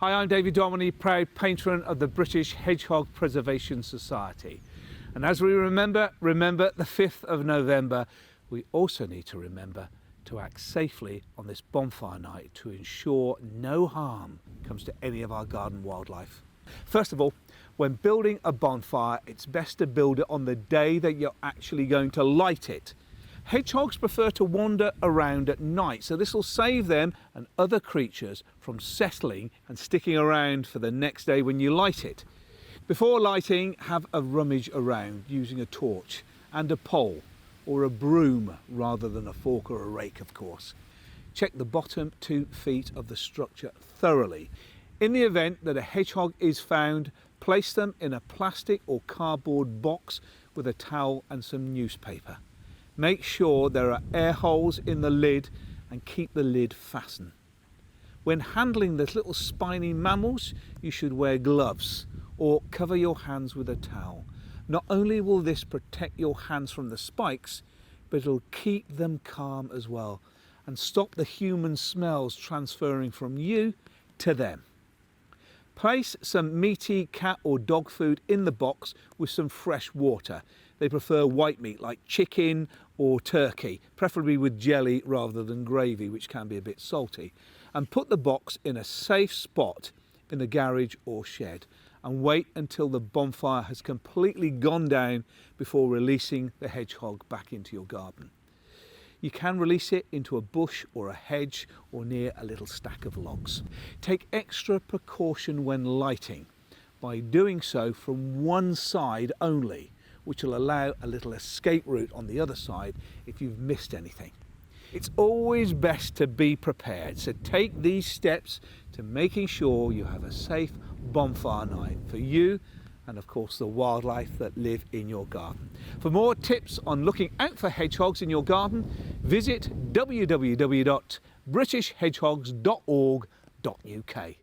Hi, I'm David Domoney, proud patron of the British Hedgehog Preservation Society. And as we remember the 5th of November, we also need to remember to act safely on this bonfire night to ensure no harm comes to any of our garden wildlife. First of all, when building a bonfire, it's best to build it on the day that you're actually going to light it. Hedgehogs prefer to wander around at night, so this will save them and other creatures from settling and sticking around for the next day when you light it. Before lighting, have a rummage around using a torch and a pole, or a broom rather than a fork or a rake, of course. Check the bottom 2 feet of the structure thoroughly. In the event that a hedgehog is found, place them in a plastic or cardboard box with a towel and some newspaper. Make sure there are air holes in the lid and keep the lid fastened. When handling the little spiny mammals, you should wear gloves or cover your hands with a towel. Not only will this protect your hands from the spikes, but it'll keep them calm as well and stop the human smells transferring from you to them. Place some meaty cat or dog food in the box with some fresh water. They prefer white meat like chicken or turkey, preferably with jelly rather than gravy, which can be a bit salty. And put the box in a safe spot in the garage or shed and wait until the bonfire has completely gone down before releasing the hedgehog back into your garden. You can release it into a bush or a hedge or near a little stack of logs. Take extra precaution when lighting by doing so from one side only, which will allow a little escape route on the other side if you've missed anything. It's always best to be prepared, so take these steps to making sure you have a safe bonfire night for you and of course the wildlife that live in your garden. For more tips on looking out for hedgehogs in your garden, visit www.britishhedgehogs.org.uk.